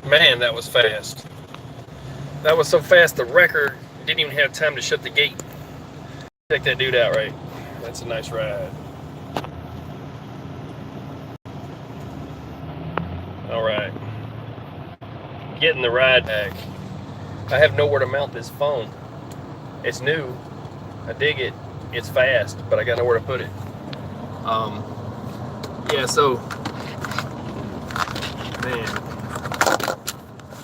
Man, that was fast. That was so fast the wrecker didn't even have time to shut the gate. Check that dude out, right? That's a nice ride. Alright. Getting the ride back. I have nowhere to mount this phone. It's new. I dig it. It's fast, but I got nowhere to put it. Yeah, so, man,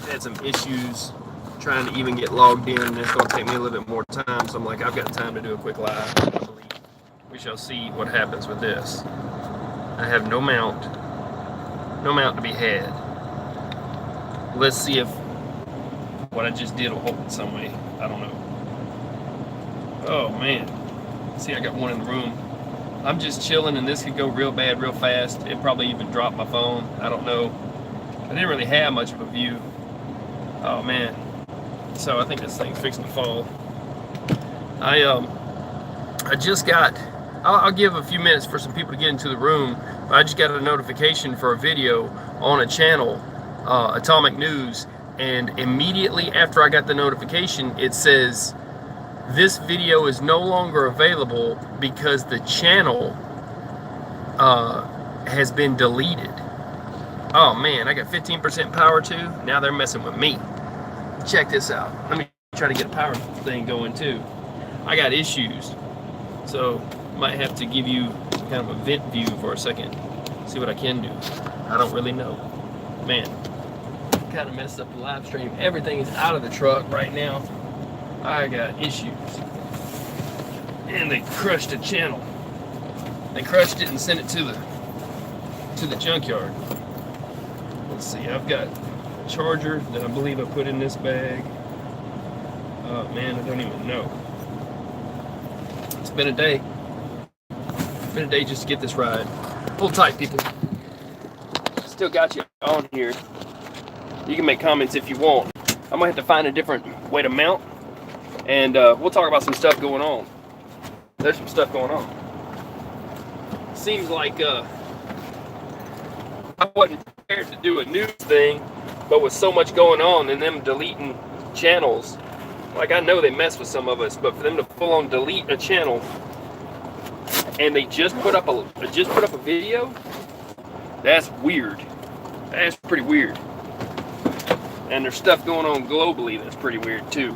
had some issues trying to even get logged in, and it's going to take me a little bit more time, so I'm like, I've got time to do a quick live. I believe we shall see what happens with this. I have no mount to be had. Let's see if what I just did will hold it some way. I don't know. Oh man, see, I got one in the room. I'm just chilling, and this could go real bad real fast. It probably even dropped my phone. I don't know. I didn't really have much of a view. Oh man. So I think this thing's fixing to fall. I just got, I'll give a few minutes for some people to get into the room. I just got a notification for a video on a channel, Atomic News, and immediately after I got the notification, it says, this video is no longer available because the channel has been deleted. Oh man, I got 15% power too. Now they're messing with me. Check this out. Let me try to get a power thing going too. I got issues, so might have to give you kind of a vent view for a second. See what I can do. I don't really know. Man, kind of messed up the live stream. Everything is out of the truck right now. I got issues. And they crushed the channel. They crushed it and sent it to the junkyard. Let's see, I've got a charger that I believe I put in this bag. Oh man, I don't even know. It's been a day. It's been a day just to get this ride. Hold tight, people. Still got you on here. You can make comments if you want. I'm gonna have to find a different way to mount, and we'll talk about some stuff going on. There's some stuff going on. Seems like I wasn't prepared to do a news thing, but with so much going on and them deleting channels, like I know they mess with some of us, but for them to full on delete a channel and they just put up a video, that's weird. That's pretty weird. And there's stuff going on globally that's pretty weird too.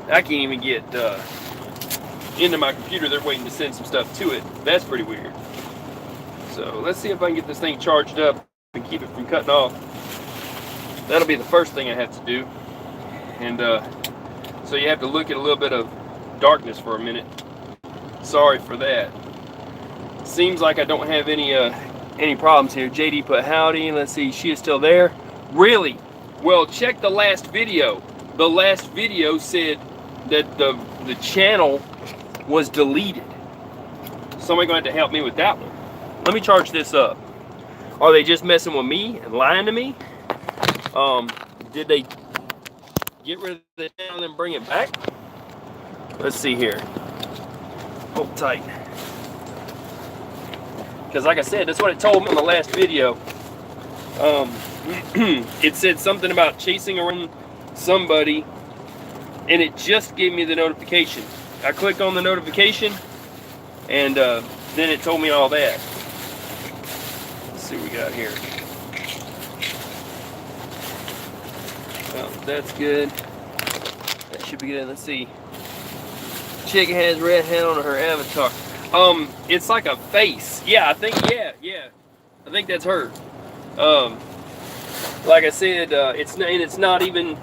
I can't even get into my computer. They're waiting to send some stuff to it. That's pretty weird. So let's see if I can get this thing charged up and keep it from cutting off. That'll be the first thing I have to do. And so you have to look at a little bit of darkness for a minute. Sorry for that. Seems like I don't have any problems here. JD put howdy. Let's see, she is still there. Really? Well, check the last video. The last video said that the channel was deleted. Somebody going to have to help me with that one. Let me charge this up. Are they just messing with me and lying to me? Did they get rid of the channel and then bring it back? Let's see here. Hold tight. Because like I said, that's what it told me in the last video. It said something about chasing around somebody, and it just gave me the notification. I clicked on the notification, and then it told me all that. Let's see what we got here. Well, that's good. That should be good. Let's see. Chick has red hat on her avatar. It's like a face. Yeah, I think, yeah. I think that's her. Like I said, it's not even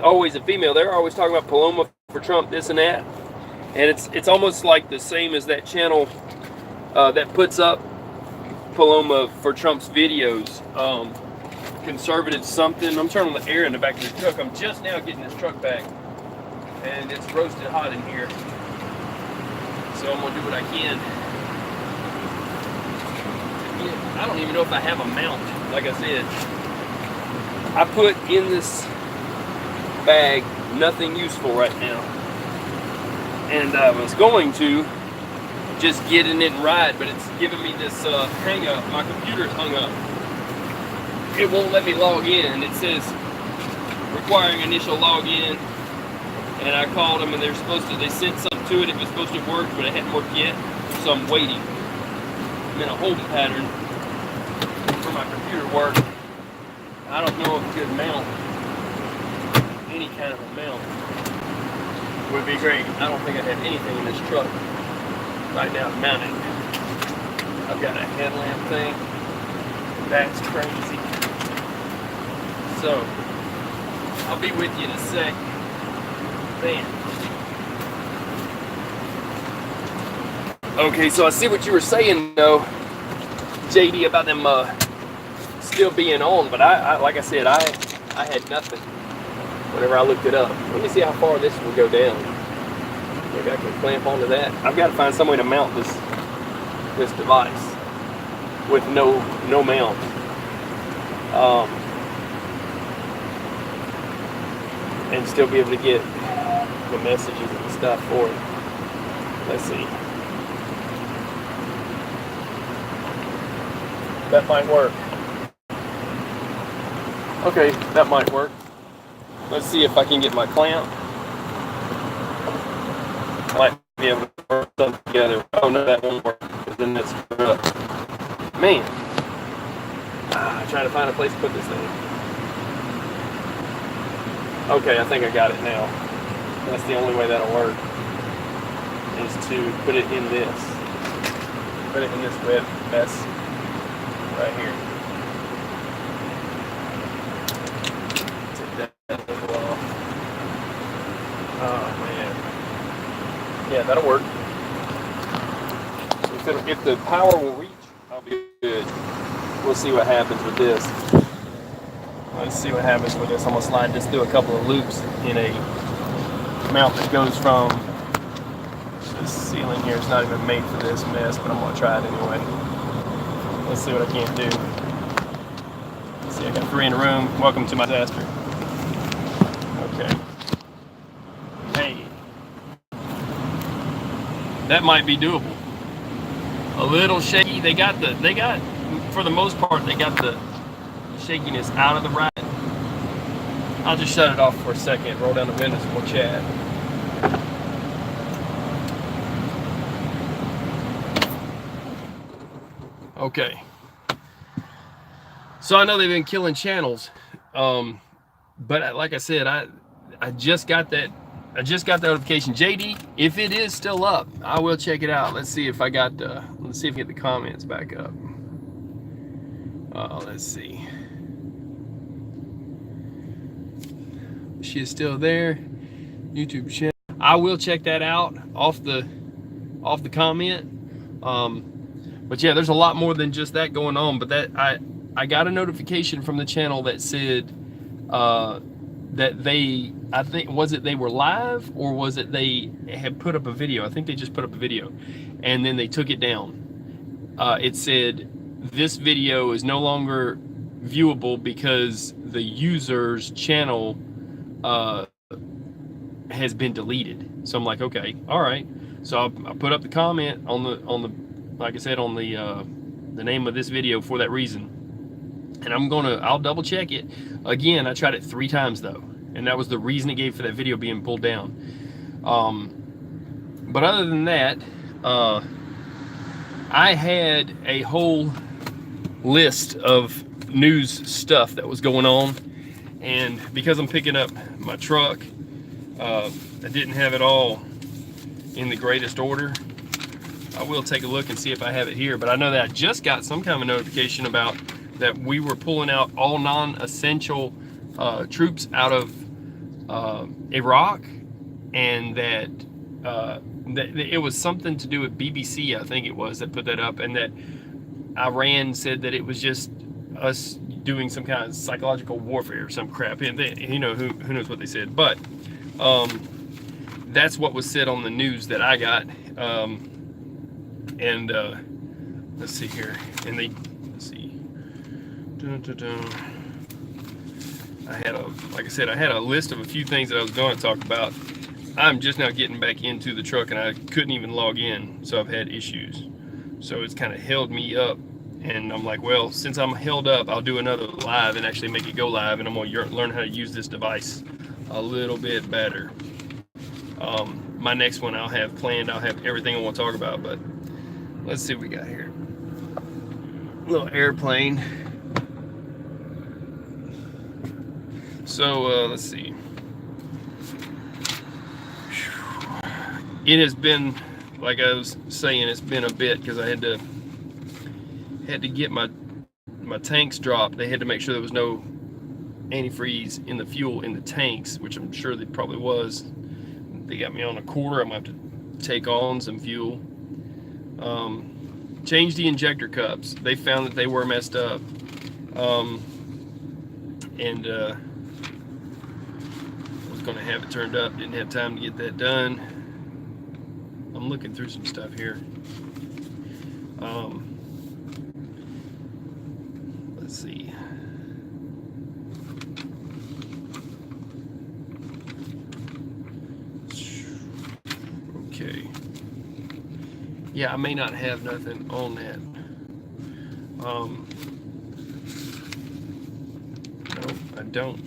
always a female. They're always talking about Paloma for Trump, this and that. And it's almost like the same as that channel that puts up Paloma for Trump's videos. Conservative something. I'm turning the air in the back of the truck. I'm just now getting this truck back, and it's roasted hot in here. So I'm gonna do what I can. I don't even know if I have a mount. Like I said, I put in this bag nothing useful right now, and I was going to just get in it and ride, but it's giving me this hang up. My computer's hung up. it won't let me log in. It says requiring initial login, and I called them, and they sent something to it. It was supposed to work, but it hadn't worked yet, so I'm waiting. I'm in a holding pattern for my computer work. I don't know if a good mount, any kind of a mount, would be great. I don't think I have anything in this truck right now to mount it. I've got a headlamp thing. That's crazy. So, I'll be with you in a sec. Man. Okay, so I see what you were saying though, JD, about them still being on, but I like I said, I had nothing whenever I looked it up. Let me see how far this will go down. Maybe I can clamp onto that. I've got to find some way to mount this device with no mount. And still be able to get the messages and stuff for it. Let's see. That might work. Okay, that might work. Let's see if I can get my clamp. Might be able to put something together. Oh no, that won't work, because then that's screwed up. Man. Trying to find a place to put this thing. Okay, I think I got it now. That's the only way that'll work, is to put it in this. Put it in this web mess right here. Take that label off. Oh man. Yeah, that'll work. If the power will reach, I'll be good. We'll see what happens with this. Let's see what happens with this. I'm gonna slide this through a couple of loops in a mount that goes from this ceiling here. It's not even made for this mess, but I'm gonna try it anyway. Let's see what I can do. Let's see, I got 3 in the room. Welcome to my disaster. Okay. Hey. That might be doable. A little shaky. They got, for the most part, they got the shakiness out of the ride. I'll just shut it off for a second, roll down the windows, and we'll chat. Okay. So I know they've been killing channels, but like I said, I just got that. I just got the notification. JD, if it is still up, I will check it out. Let's see if I got. Let's see if I get the comments back up. Let's see. She is still there. YouTube channel. I will check that out off the comment. But yeah, there's a lot more than just that going on. But that I got a notification from the channel that said that they, I think, was it they were live, or was it they had put up a video? I think they just put up a video and then they took it down. It said this video is no longer viewable because the user's channel has been deleted. So I'm like, okay, all right. So I put up the comment on the like I said, on the name of this video for that reason. And I'll double check it. Again, I tried it 3 times though, and that was the reason it gave for that video being pulled down. But other than that, I had a whole list of news stuff that was going on, and because I'm picking up my truck, I didn't have it all in the greatest order. I will take a look and see if I have it here, but I know that I just got some kind of a notification about that we were pulling out all non-essential troops out of Iraq, and that it was something to do with BBC, I think it was, that put that up, and that Iran said that it was just us doing some kind of psychological warfare or some crap, and they, you know, who knows what they said, but that's what was said on the news that I got. Let's see here, and let's see. I had like I said, I had a list of a few things that I was going to talk about. I'm just now getting back into the truck, and I couldn't even log in, so I've had issues. So it's kind of held me up And I'm like, well, since I'm held up, I'll do another live and actually make it go live, and I'm going to learn how to use this device a little bit better. My next one I'll have planned, I'll have everything I want to talk about, but let's see what we got here. Little airplane. So let's see. It has been, like I was saying, it's been a bit because I had to get my tanks dropped. They had to make sure there was no antifreeze in the fuel in the tanks, which I'm sure there probably was. They got me on a quarter. I'm gonna have to take on some fuel. Change the injector cups. They found that they were messed up. And I was gonna have it turned up. Didn't have time to get that done. I'm looking through some stuff here. Let's see. Okay. Yeah, I may not have nothing on that. No, I don't.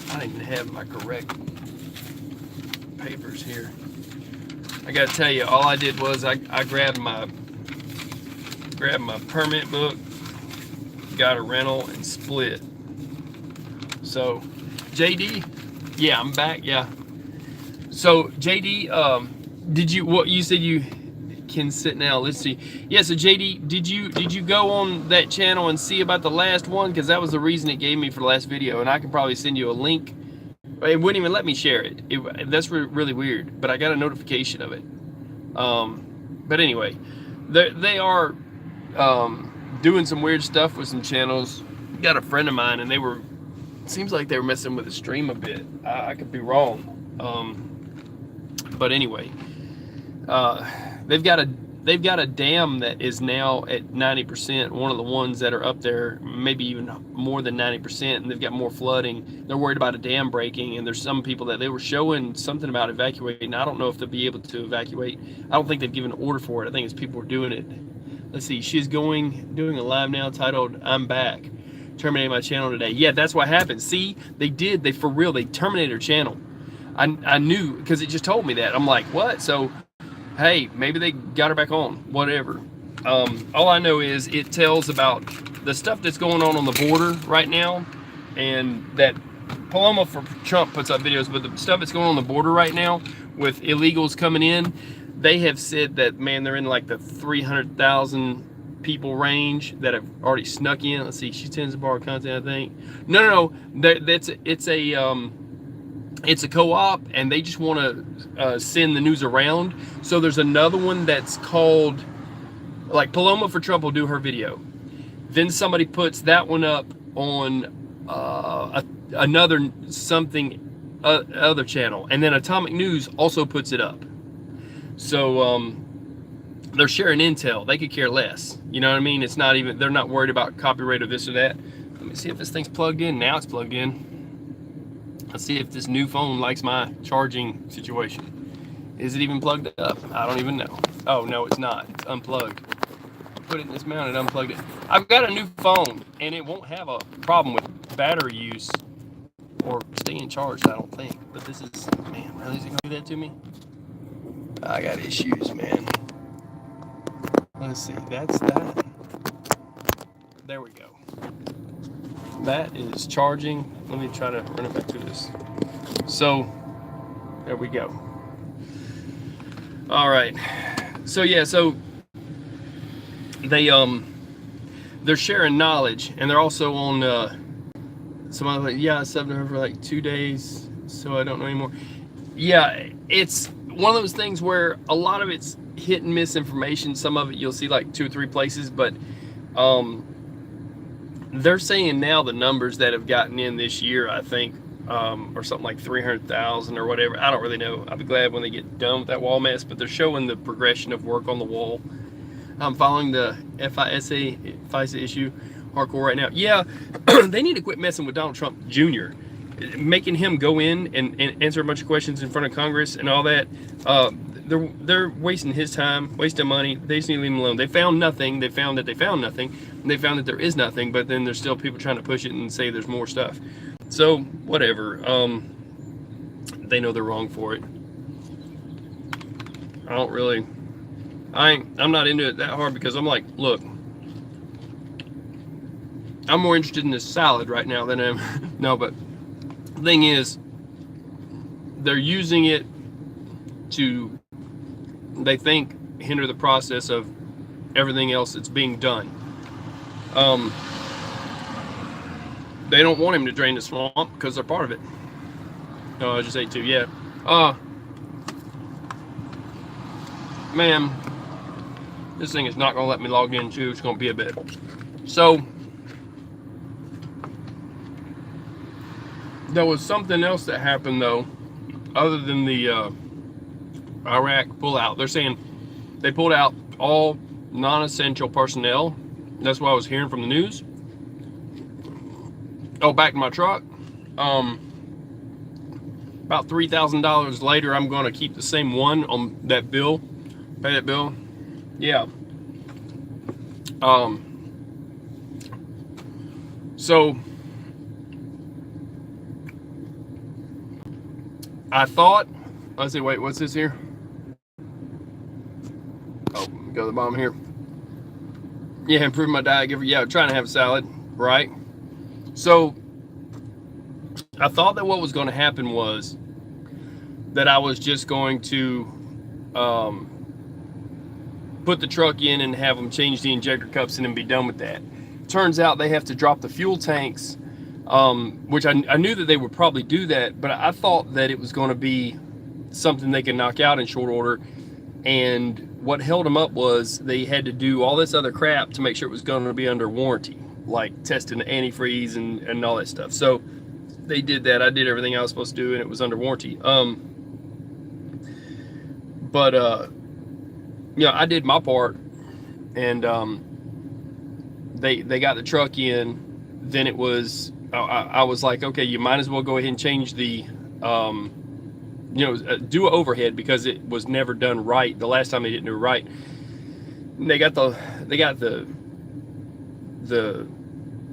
I don't even have my correct papers here. I gotta tell you, all I did was I grabbed my permit book, got a rental, and split. So, JD, yeah, I'm back. Yeah. So, JD, you said you can sit now? Let's see. Yeah. So, JD, did you go on that channel and see about the last one? Because that was the reason it gave me for the last video, and I can probably send you a link. It wouldn't even let me share it. That's really weird, but I got a notification of it. But anyway, they are doing some weird stuff with some channels. Got a friend of mine, and seems like they were messing with the stream a bit. I could be wrong. But anyway, they've got a dam that is now at 90%. One of the ones that are up there, maybe even more than 90%, and they've got more flooding. They're worried about a dam breaking, and there's some people that they were showing something about evacuating. I don't know if they'll be able to evacuate. I don't think they've given an order for it. I think it's people are doing it. Let's see. She's doing a live now titled "I'm Back." Terminated my channel today. Yeah, that's what happened. See, they for real. They terminated her channel. I knew because it just told me that. I'm like, what? So. Hey, maybe they got her back on, whatever. All I know is it tells about the stuff that's going on the border right now, and that Paloma for Trump puts up videos, but the stuff that's going on the border right now with illegals coming in, they have said that, man, they're in like the 300,000 people range that have already snuck in. Let's see, she tends to borrow content, I think. No, it's a co-op, and they just want to send the news around. So there's another one that's called, like, Paloma for Trump will do her video. Then somebody puts that one up on another other channel, and then Atomic News also puts it up. So they're sharing intel. They could care less. You know what I mean? It's not even, they're not worried about copyright or this or that. Let me see if this thing's plugged in. Now it's plugged in. Let's see if this new phone likes my charging situation. Is it even plugged up? I don't even know. Oh, no, it's not. It's unplugged. Put it in this mount and unplugged it. I've got a new phone, and it won't have a problem with battery use or staying charged, I don't think. But this is, man, really, is it going to do that to me? I got issues, man. Let's see. That's that. There we go. That is charging. Let me try to run it back to this. So there we go. All right. So yeah, so they're sharing knowledge, and they're also on some other, yeah, I subbed to her for like 2 days, so I don't know anymore. Yeah, it's one of those things where a lot of it's hit and miss information. Some of it you'll see like 2 or 3 places, but they're saying now the numbers that have gotten in this year, I think, or something like 300,000 or whatever. I don't really know. I'll be glad when they get done with that wall mess, but they're showing the progression of work on the wall. I'm following the FISA issue hardcore right now. Yeah, they need to quit messing with Donald Trump Jr., making him go in and answer a bunch of questions in front of Congress and all that. they're wasting his time, wasting money. They just need to leave him alone. They found nothing. They found that they found nothing. And they found that there is nothing, but then there's still people trying to push it and say there's more stuff. So whatever. They know they're wrong for it. I'm not into it that hard because I'm like, look, I'm more interested in this salad right now than I am. No, but the thing is, they're using it to, they think, hinder the process of everything else that's being done. They don't want him to drain the swamp because they're part of it. Oh, I just ate two, yeah. Man, this thing is not going to let me log in too. It's going to be a bit. So, there was something else that happened though, other than the Iraq pullout. They're saying they pulled out all non-essential personnel. That's what I was hearing from the news. Oh, back to my truck. About $3,000 later, I'm going to keep the same one on that bill. Pay that bill. Yeah. So I thought, let's see, wait, what's this here? Oh, go to the bottom here. Yeah, improve my diet. Yeah, trying to have a salad, right? So I thought that what was going to happen was that I was just going to put the truck in and have them change the injector cups and then be done with that. Turns out they have to drop the fuel tanks, which I knew that they would probably do that, but I thought that it was going to be something they could knock out in short order. And what held them up was they had to do all this other crap to make sure it was going to be under warranty, like testing the antifreeze and all that stuff. So they did that. I did everything I was supposed to do, and it was under warranty. Yeah, I did my part, and they got the truck in. Then it was I was like, okay, you might as well go ahead and change the do an overhead because it was never done right. The last time they didn't do it right. And they got the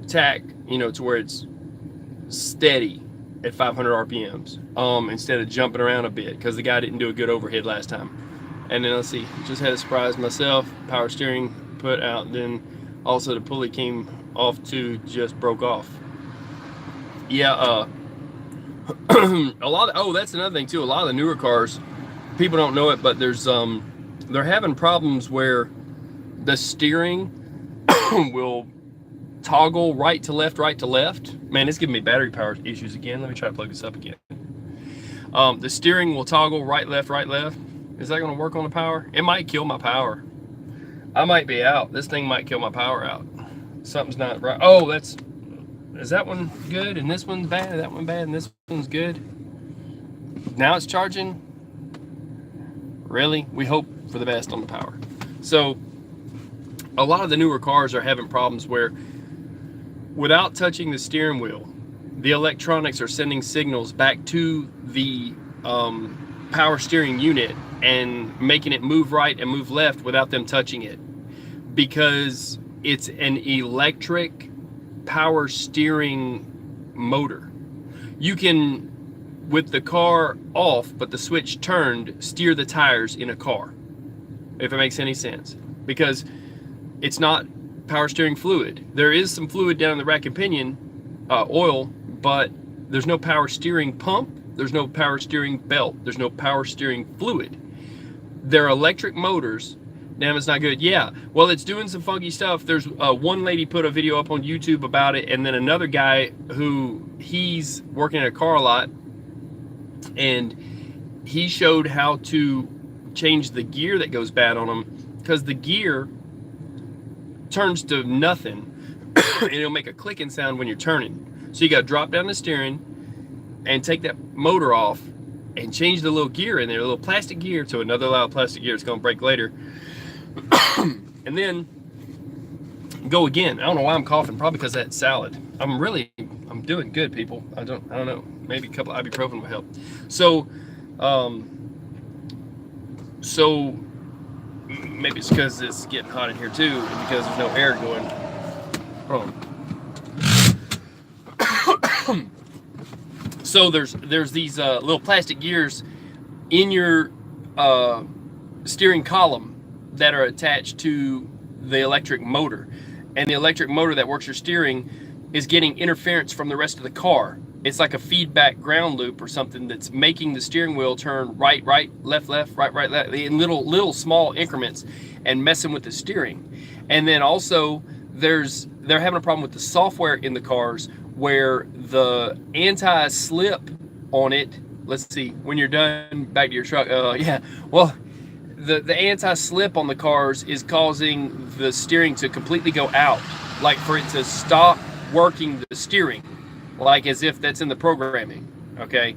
tack, to where it's steady at 500 RPMs instead of jumping around a bit because the guy didn't do a good overhead last time. And then let's see, just had to surprise myself. Power steering put out, then also the pulley came off too, just broke off. Yeah, a lot of, that's another thing too. A lot of the newer cars, people don't know it, but there's they're having problems where the steering will toggle right to left. Man, it's giving me battery power issues again. Let me try to plug this up again. The steering will toggle right, left. Is that going to work on the power? It might kill my power. I might be out. This thing might kill my power out. Something's not right. Oh, is that one good? And this one's bad? That one bad? And this one's good? Now it's charging? Really? We hope for the best on the power. So, a lot of the newer cars are having problems where, without touching the steering wheel, the electronics are sending signals back to the power steering unit and making it move right and move left without them touching it, because it's an electric power steering motor. You can, with the car off but the switch turned, steer the tires in a car, if it makes any sense, because it's not power steering fluid. There is some fluid down in the rack and pinion, oil, but there's no power steering pump, there's no power steering belt, there's no power steering fluid. They're electric motors. Damn, it's not good. Yeah, well, it's doing some funky stuff. There's one lady put a video up on YouTube about it, and then another guy who, he's working at a car lot, and he showed how to change the gear that goes bad on them, because the gear turns to nothing and it'll make a clicking sound when you're turning. So you got to drop down the steering and take that motor off and change the little gear in there, a little plastic gear, to another loud plastic gear. It's going to break later. And then go again. I don't know why I'm coughing, probably because of that salad. I'm doing good, people. I don't know, maybe a couple of ibuprofen will help. So So maybe it's because it's getting hot in here too, and because there's no air going. Hold on. So there's these little plastic gears in your steering column that are attached to the electric motor, and the electric motor that works your steering is getting interference from the rest of the car. It's like a feedback ground loop or something that's making the steering wheel turn right, left, right, left, in little small increments and messing with the steering. And then also they're having a problem with the software in the cars where the anti-slip on it, let's see, when you're done, back to your truck, the anti-slip on the cars is causing the steering to completely go out, like for it to stop working the steering, like as if that's in the programming. Okay,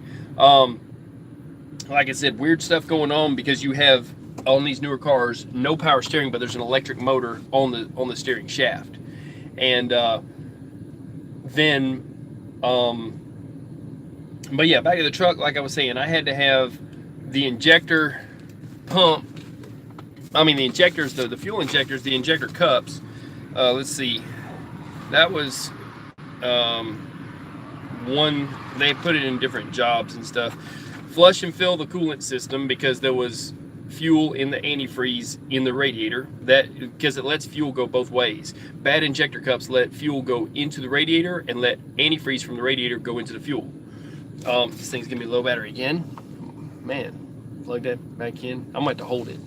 like I said, weird stuff going on because you have on these newer cars no power steering, but there's an electric motor on the steering shaft. And but yeah, back to the truck. Like I was saying, I had to have the injector pump. I mean, the injectors, the fuel injectors, the injector cups. Let's see, that was one. They put it in different jobs and stuff. Flush and fill the coolant system because there was fuel in the antifreeze in the radiator, because it lets fuel go both ways. Bad injector cups let fuel go into the radiator and let antifreeze from the radiator go into the fuel. This thing's gonna be low battery again. Man, plug that back in. I might have to hold it.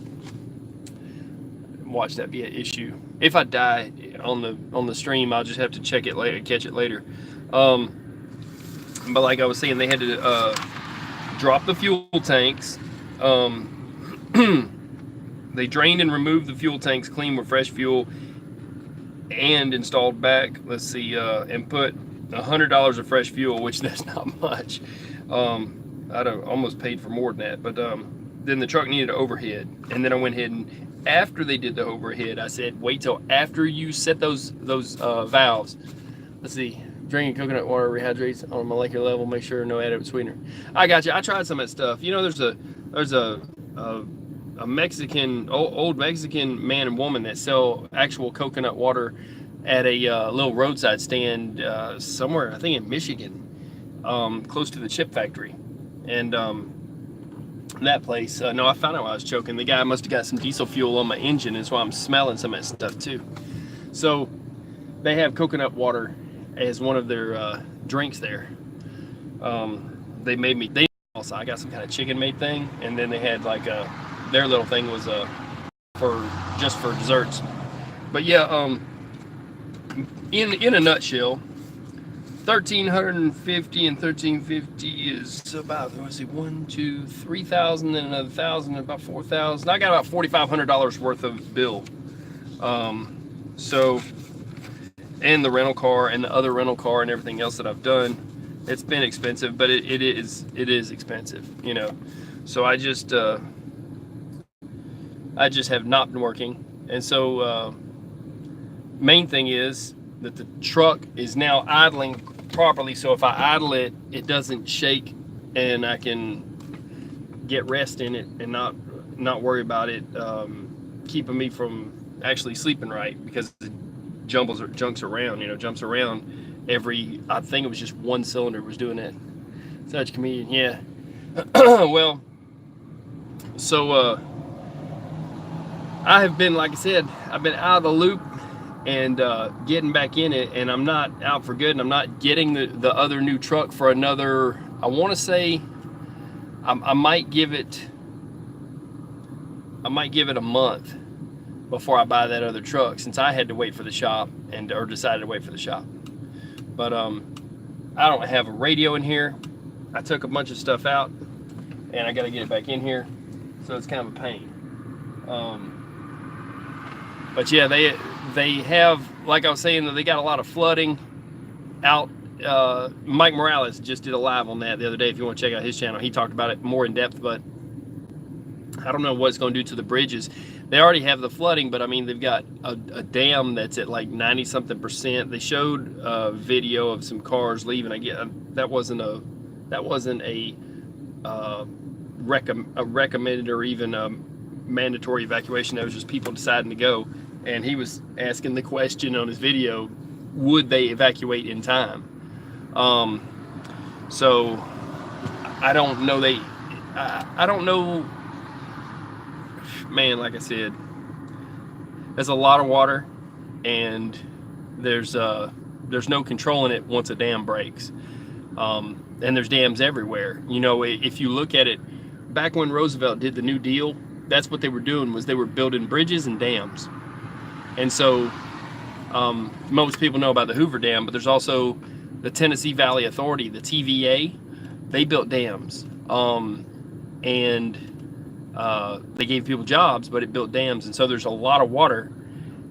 Watch that be an issue. If I die on the stream, I'll just have to check it later, catch it later. But like I was saying, they had to drop the fuel tanks. They drained and removed the fuel tanks clean with fresh fuel and installed back, let's see, and put $100 of fresh fuel, which that's not much. I'd have almost paid for more than that, but then the truck needed an overhead, and then I went ahead and after they did the overhead, I said wait till after you set those valves. Let's see, drinking coconut water rehydrates on a molecular level, make sure no added sweetener. I got you. I tried some of that stuff. You know, there's a Mexican, old Mexican man and woman that sell actual coconut water at a little roadside stand somewhere, I think in Michigan, close to the chip factory. And that place, no, I found out while I was choking. The guy must have got some diesel fuel on my engine, and so I'm smelling some of that stuff too. So they have coconut water as one of their drinks there. They made me, also I got some kind of chicken made thing, and then they had like their little thing was for desserts. But yeah, in a nutshell, 1,350 and 1,350 is about, let's see, 3,000 and another 1,000, about 4,000. I got about $4,500 worth of bill. So, and the rental car and the other rental car and everything else that I've done, it's been expensive, but it is expensive, you know. So I just have not been working, and so main thing is that the truck is now idling properly. So if I idle it, it doesn't shake, and I can get rest in it and not worry about it keeping me from actually sleeping right, because it jumps around, you know, jumps around every, I think it was just one cylinder was doing that. Such a comedian, yeah. Well, so I have been, like I said, I've been out of the loop and getting back in it, and I'm not out for good, and I'm not getting the other new truck for another, I want to say, I might give it a month before I buy that other truck, since I had to wait for the shop or decided to wait for the shop. But I don't have a radio in here. I took a bunch of stuff out, and I got to get it back in here, so it's kind of a pain. But yeah, they have, like I was saying, they got a lot of flooding out. Mike Morales just did a live on that the other day. If you want to check out his channel, he talked about it more in depth, but I don't know what it's going to do to the bridges. They already have the flooding, but I mean, they've got a dam that's at like 90-something%. They showed a video of some cars leaving. I guess that wasn't a recommended or even mandatory evacuation. That was just people deciding to go. And he was asking the question on his video, would they evacuate in time? So I don't know. I don't know, man. Like I said, there's a lot of water, and there's no controlling it once a dam breaks. And there's dams everywhere. You know, if you look at it, back when Roosevelt did the New Deal, that's what they were doing, was they were building bridges and dams. And so most people know about the Hoover Dam, but there's also the Tennessee Valley Authority, the TVA. They built dams, and they gave people jobs, but it built dams. And so there's a lot of water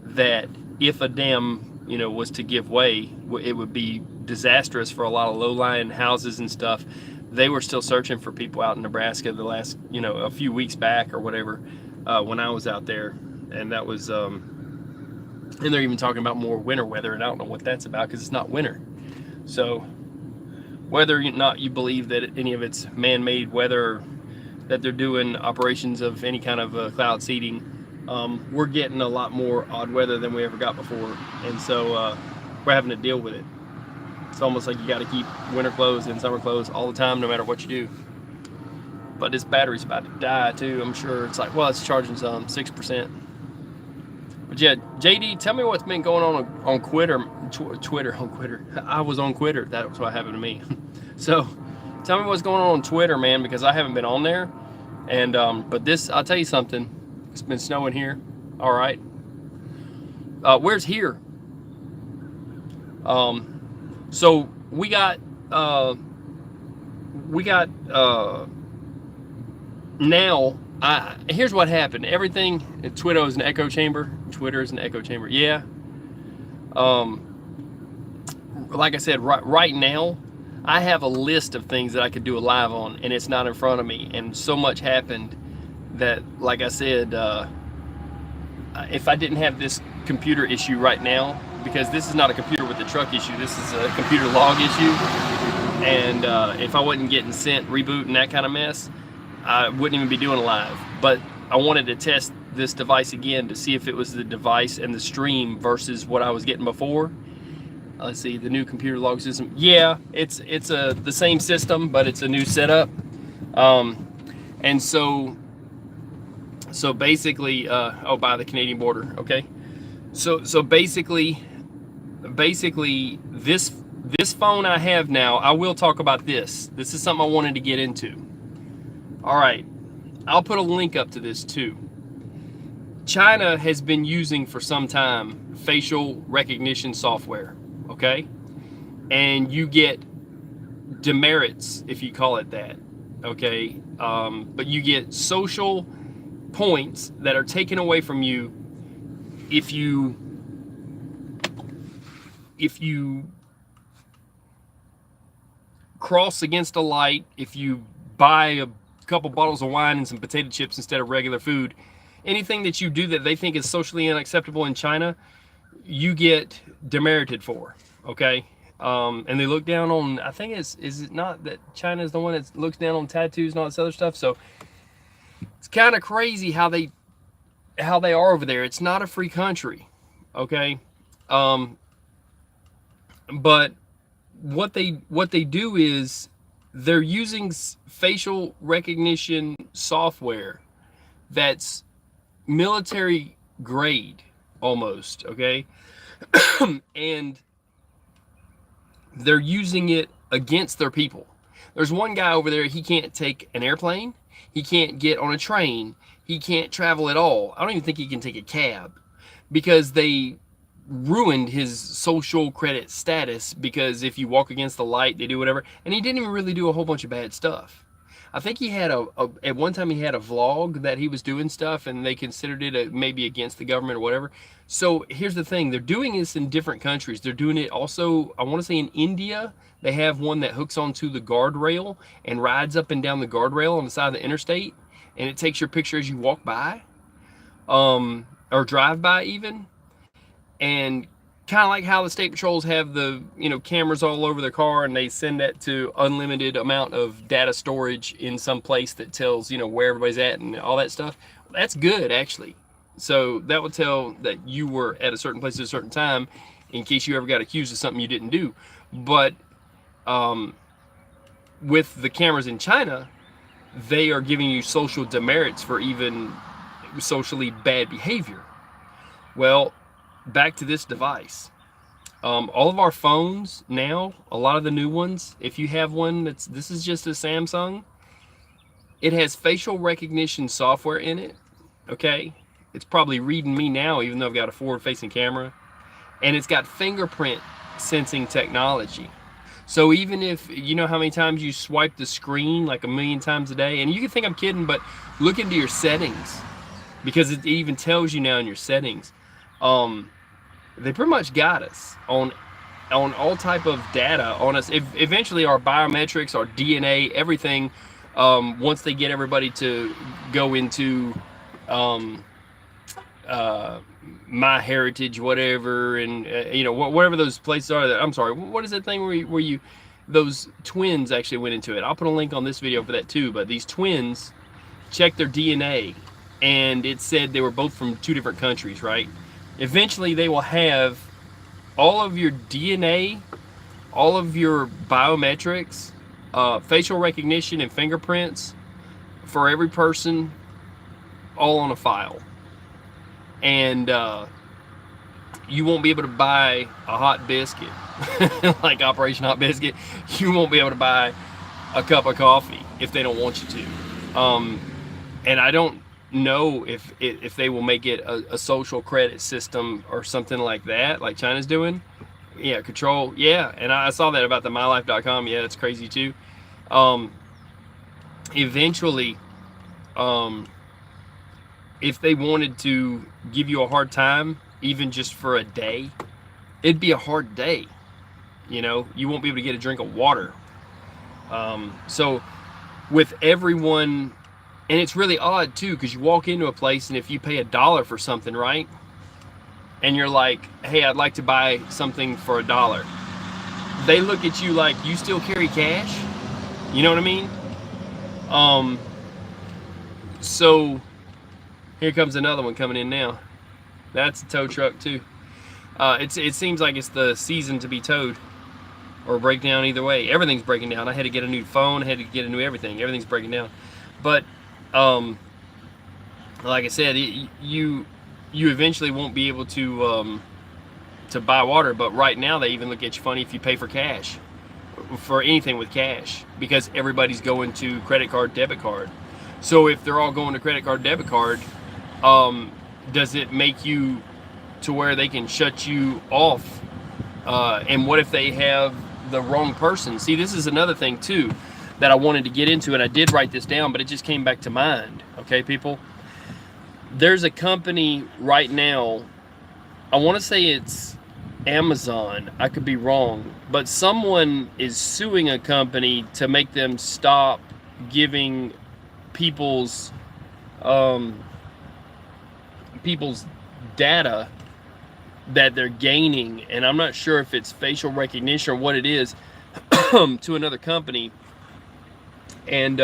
that if a dam, you know, was to give way, it would be disastrous for a lot of low-lying houses and stuff. They were still searching for people out in Nebraska the last, you know, a few weeks back or whatever, when I was out there. And that was, and they're even talking about more winter weather, and I don't know what that's about because it's not winter. So whether or not you believe that any of it's man-made weather, that they're doing operations of any kind of cloud seeding, we're getting a lot more odd weather than we ever got before. And so we're having to deal with it. It's almost like you got to keep winter clothes and summer clothes all the time, no matter what you do. But this battery's about to die too, I'm sure. It's like, well, it's charging some 6%. But yeah, JD, tell me what's been going on Twitter. I was on Twitter. That was what happened to me. So tell me what's going on Twitter, man, because I haven't been on there. And but this, I'll tell you something. It's been snowing here. All right. Where's here? So we got now. Here's what happened. Everything. Twitter is an echo chamber. Yeah. Like I said, right now, I have a list of things that I could do a live on, and it's not in front of me. And so much happened that, like I said, if I didn't have this computer issue right now, because this is not a computer with a truck issue, this is a computer log issue, and if I wasn't getting sent reboot and that kind of mess, I wouldn't even be doing a live. But I wanted to test this device again to see if it was the device and the stream versus what I was getting before. Let's see, the new computer log system. Yeah, it's the same system, but it's a new setup. And so basically, oh, by the Canadian border, okay. So basically this phone I have now, I will talk about this. This is something I wanted to get into. All right, I'll put a link up to this too. China has been using for some time facial recognition software, okay? And you get demerits if you call it that, okay? But you get social points that are taken away from you if you cross against a light, if you buy a couple bottles of wine and some potato chips instead of regular food, anything that you do that they think is socially unacceptable in China, you get demerited for, okay? And they look down on, I think is it not that China is the one that looks down on tattoos and all this other stuff? So it's kind of crazy how they are over there. It's not a free country, okay? But what they do is they're using facial recognition software that's military grade almost, okay? And they're using it against their people. There's one guy over there, he can't take an airplane, he can't get on a train, he can't travel at all. I don't even think he can take a cab because they ruined his social credit status, because if you walk against the light, they do whatever. And he didn't even really do a whole bunch of bad stuff. I think he had at one time he had a vlog that he was doing stuff, and they considered it maybe against the government or whatever. So here's the thing, they're doing this in different countries. They're doing it also, I want to say in India, they have one that hooks onto the guardrail and rides up and down the guardrail on the side of the interstate, and it takes your picture as you walk by, or drive by even. And kind of like how the state patrols have the, you know, cameras all over their car, and they send that to unlimited amount of data storage in some place that tells, you know, where everybody's at and all that stuff. That's good, actually. So that will tell that you were at a certain place at a certain time in case you ever got accused of something you didn't do. But with the cameras in China, they are giving you social demerits for even socially bad behavior. Well, back to this device. All of our phones now, a lot of the new ones, if you have one this is just a Samsung, it has facial recognition software in it. Okay, it's probably reading me now, even though I've got a forward-facing camera, and it's got fingerprint sensing technology. So even if, you know how many times you swipe the screen, like a million times a day, and you can think I'm kidding, but look into your settings, because it even tells you now in your settings. They pretty much got us on all type of data on us. Eventually our biometrics, our DNA, everything, once they get everybody to go into My Heritage, whatever, and you know, whatever those places are. I'm sorry, what is that thing where you those twins actually went into it? I'll put a link on this video for that too. But these twins checked their DNA, and it said they were both from 2 different countries, right? Eventually they will have all of your DNA, all of your biometrics, facial recognition and fingerprints for every person, all on a file. And you won't be able to buy a hot biscuit like Operation Hot Biscuit. You won't be able to buy a cup of coffee if they don't want you to. And I don't know if they will make it a social credit system or something like that, like China's doing. Yeah, control. Yeah, and I saw that about the mylife.com. Yeah, that's crazy too. Eventually, if they wanted to give you a hard time, even just for a day, it'd be a hard day. You know, you won't be able to get a drink of water. So with everyone, and it's really odd too, because you walk into a place and if you pay $1 for something, right? And you're like, hey, I'd like to buy something for $1. They look at you like, you still carry cash? You know what I mean? So here comes another one coming in now. That's a tow truck too. It seems like it's the season to be towed or break down. Either way, everything's breaking down. I had to get a new phone, I had to get a new everything. Everything's breaking down. But like I said, you eventually won't be able to buy water. But right now they even look at you funny if you pay for cash, for anything with cash, because everybody's going to credit card, debit card. So if they're all going to credit card, debit card, does it make you to where they can shut you off? And what if they have the wrong person? See, this is another thing too that I wanted to get into, and I did write this down, but it just came back to mind. Okay, people, there's a company right now, I want to say it's Amazon, I could be wrong, but someone is suing a company to make them stop giving people's data that they're gaining, and I'm not sure if it's facial recognition or what it is, to another company. And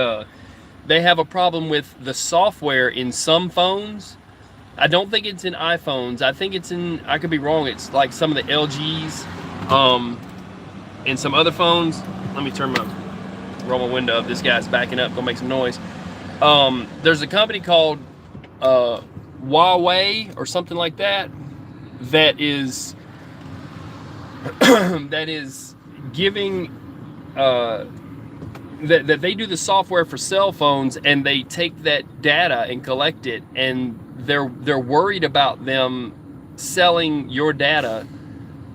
they have a problem with the software in some phones. I don't think it's in iPhones. I think it's in, I could be wrong, it's like some of the LGs, and some other phones. Let me roll my window up. This guy's backing up, gonna make some noise. There's a company called Huawei or something like that, that is giving that they do the software for cell phones, and they take that data and collect it, and they're worried about them selling your data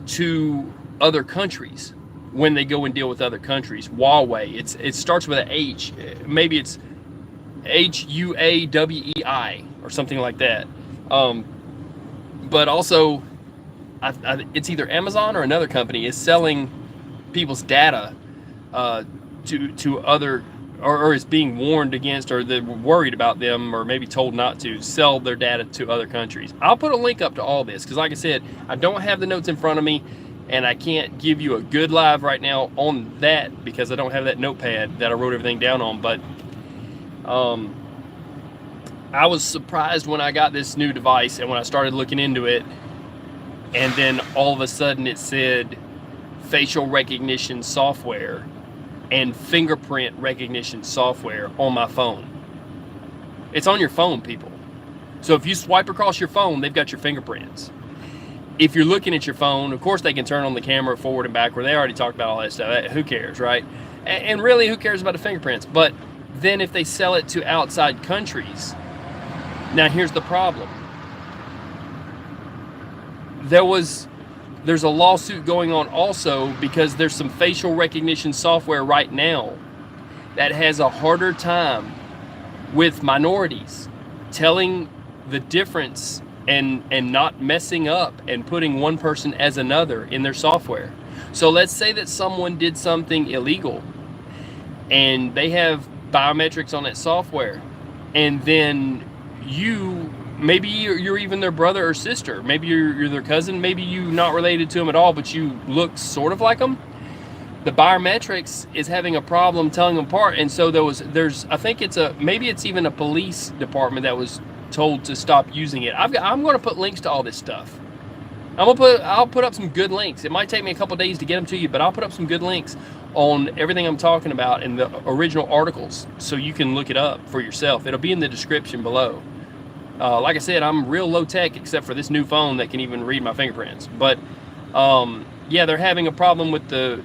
to other countries when they go and deal with other countries. Huawei, it starts with an H, maybe it's Huawei or something like that. But also, it's either Amazon or another company is selling people's data to other or is being warned against, or they're worried about them, or maybe told not to sell their data to other countries. I'll put a link up to all this, because like I said, I don't have the notes in front of me, and I can't give you a good live right now on that because I don't have that notepad that I wrote everything down on. But I was surprised when I got this new device and when I started looking into it, and then all of a sudden it said facial recognition software and fingerprint recognition software on my phone. It's on your phone, people. So if you swipe across your phone, they've got your fingerprints. If you're looking at your phone, of course they can turn on the camera forward and backward. They already talked about all that stuff. Who cares, right? And really, who cares about the fingerprints? But then if they sell it to outside countries, now here's the problem. There's a lawsuit going on also because there's some facial recognition software right now that has a harder time with minorities telling the difference and not messing up and putting one person as another in their software. So let's say that someone did something illegal and they have biometrics on that software, and then maybe you're even their brother or sister, maybe you're their cousin, maybe you're not related to them at all, but you look sort of like them. The biometrics is having a problem telling them apart, and so I think maybe it's even a police department that was told to stop using it. I'm going to put links to all this stuff. I'll put up some good links. It might take me a couple days to get them to you, but I'll put up some good links on everything I'm talking about in the original articles, so you can look it up for yourself. It'll be in the description below. Like I said, I'm real low tech except for this new phone that can even read my fingerprints. But yeah, they're having a problem with the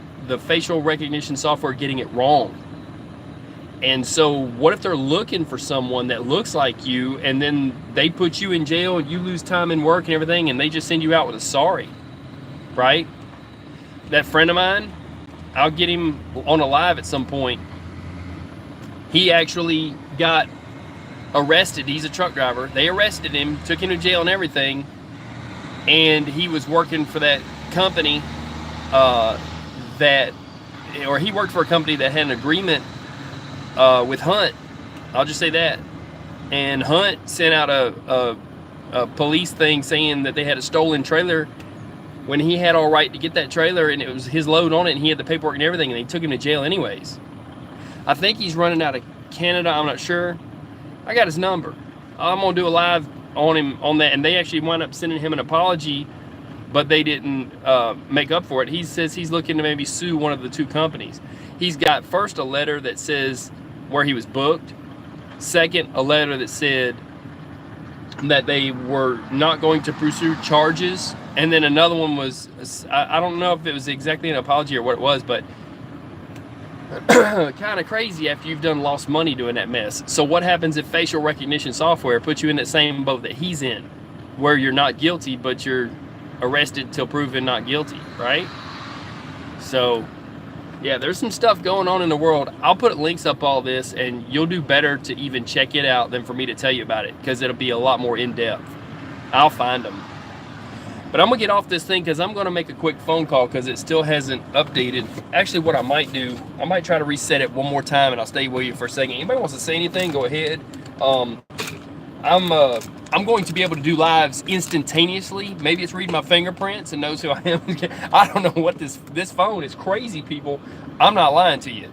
facial recognition software getting it wrong. And so what if they're looking for someone that looks like you, and then they put you in jail and you lose time in work and everything, and they just send you out with a sorry, right? That friend of mine, I'll get him on a live at some point. He actually got arrested. He's a truck driver. They arrested him, took him to jail and everything, and he was working for that company he worked for a company that had an agreement with Hunt. I'll just say that. And Hunt sent out a police thing saying that they had a stolen trailer when he had all right to get that trailer, and it was his load on it, and he had the paperwork and everything, and they took him to jail anyways. I think he's running out of Canada. I'm not sure. I got his number. I'm going to do a live on him on that, and they actually wound up sending him an apology, but they didn't make up for it. He says he's looking to maybe sue one of the two companies. He's got first a letter that says where he was booked, second a letter that said that they were not going to pursue charges, and then another one was, I don't know if it was exactly an apology or what it was, but kind of crazy after you've lost money doing that mess. So what happens if facial recognition software puts you in that same boat that he's in, where you're not guilty, but you're arrested till proven not guilty, right? So yeah, there's some stuff going on in the world. I'll put links up all this, and you'll do better to even check it out than for me to tell you about it, because it'll be a lot more in-depth. I'll find them. But I'm going to get off this thing because I'm going to make a quick phone call because it still hasn't updated. Actually, what I might do, I might try to reset it one more time, and I'll stay with you for a second. Anybody wants to say anything, go ahead. I'm going to be able to do lives instantaneously. Maybe it's reading my fingerprints and knows who I am. I don't know what this phone is crazy, people. I'm not lying to you.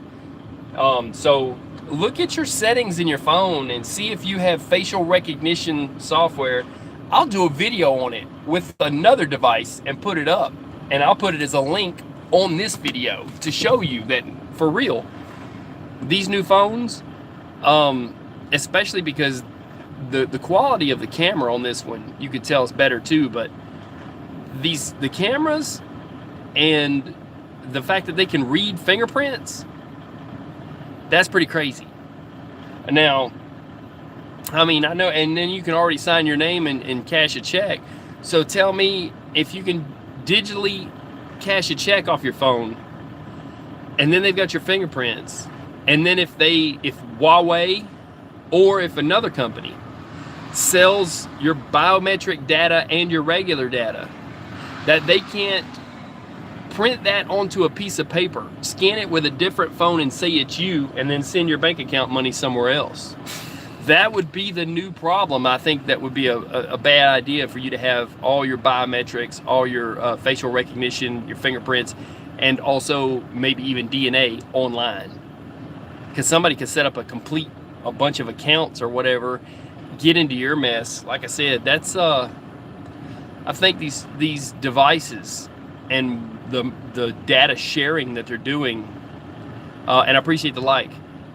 So look at your settings in your phone and see if you have facial recognition software. I'll do a video on it with another device and put it up, and I'll put it as a link on this video to show you that for real, these new phones, especially because the quality of the camera on this one, you could tell it's better too, but the cameras and the fact that they can read fingerprints, that's pretty crazy. Now, I mean, I know, and then you can already sign your name and cash a check. So tell me if you can digitally cash a check off your phone, and then they've got your fingerprints, and then if Huawei or if another company sells your biometric data and your regular data, that they can't print that onto a piece of paper, scan it with a different phone and say it's you, and then send your bank account money somewhere else. That would be the new problem. I think that would be a bad idea for you to have all your biometrics, all your facial recognition, your fingerprints, and also maybe even DNA online. Because somebody could set up a bunch of accounts or whatever, get into your mess. Like I said, that's I think these devices and the data sharing that they're doing, and I appreciate the like,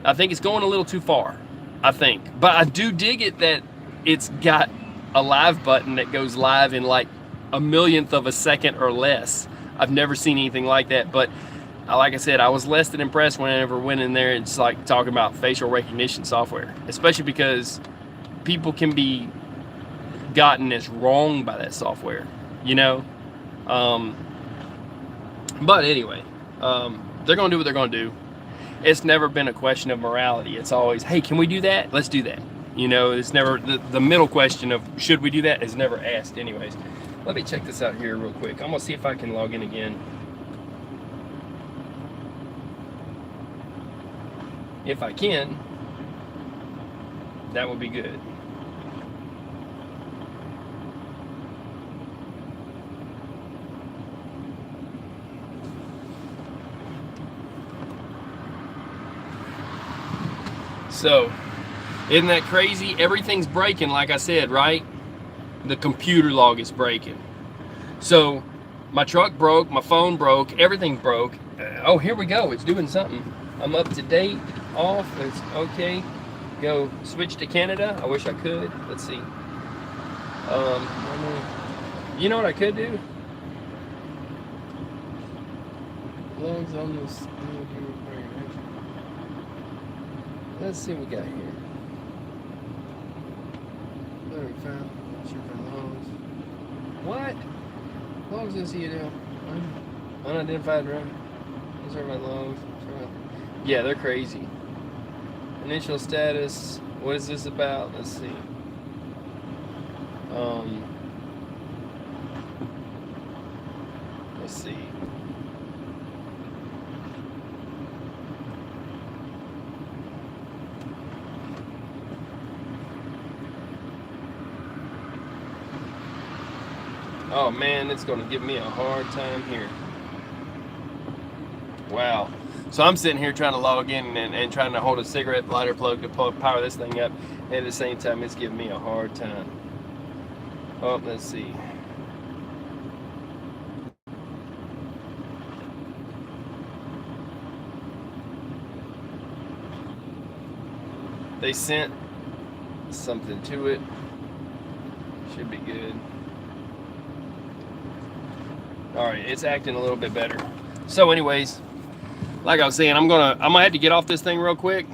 I think it's going a little too far, I think. But I do dig it that it's got a live button that goes live in like a millionth of a second or less. I've never seen anything like that. But like I said, I was less than impressed when I ever went in there and just like talking about facial recognition software, especially because people can be gotten as wrong by that software, you know. But anyway, they're gonna do what they're gonna do. It's never been a question of morality. It's always, hey, can we do that? Let's do that. You know, it's never the middle question of should we do that is never asked anyways. Let me check this out here real quick. I'm gonna see if I can log in again. If I can, that would be good. So, isn't that crazy? Everything's breaking, like I said, right? The computer log is breaking. So, my truck broke, my phone broke, everything broke. Oh, here we go. It's doing something. I'm up to date, off. It's okay. Go switch to Canada. I wish I could. Let's see. You know what I could do? Logs on this. Let's see what we got here. There we found. Logs. What? Logs in CDL. Unidentified route. Those are my logs. Yeah, they're crazy. Initial status. What is this about? Let's see. Let's see. Oh man, it's gonna give me a hard time here. Wow. So I'm sitting here trying to log in and trying to hold a cigarette lighter plug to power this thing up, and at the same time it's giving me a hard time. Oh, let's see. They sent something to it. Should be good. All right, it's acting a little bit better. So anyways, like I was saying, I'm gonna have to get off this thing real quick.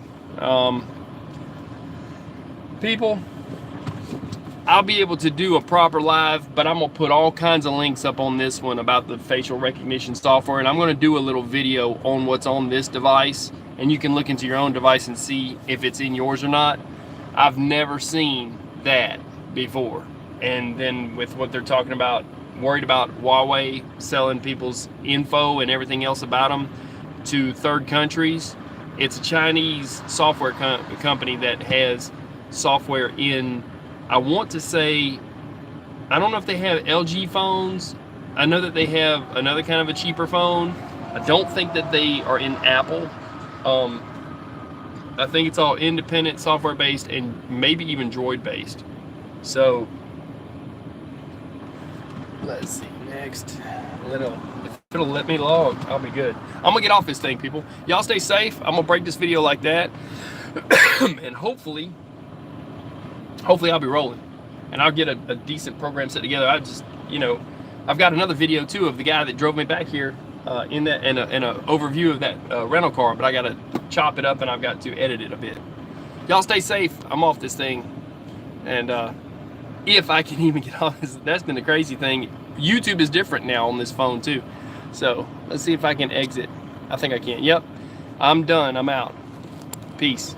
People, I'll be able to do a proper live, but I'm gonna put all kinds of links up on this one about the facial recognition software, and I'm gonna do a little video on what's on this device, and you can look into your own device and see if it's in yours or not. I've never seen that before. And then with what they're talking about, worried about Huawei selling people's info and everything else about them to third countries. It's a Chinese software company that has software in, I want to say, I don't know if they have LG phones. I know that they have another kind of a cheaper phone. I don't think that they are in Apple. I think it's all independent software based and maybe even Droid based. So let's see, next. If it'll let me log, I'll be good. I'm gonna get off this thing, people. Y'all stay safe. I'm gonna break this video like that. And hopefully I'll be rolling. And I'll get a decent program set together. I just, I've got another video too of the guy that drove me back here in a overview of that rental car, but I gotta chop it up and I've got to edit it a bit. Y'all stay safe. I'm off this thing. And if I can even get off this, that's been the crazy thing. YouTube is different now on this phone too. So let's see if I can exit. I think I can. Yep, I'm done. I'm out. Peace.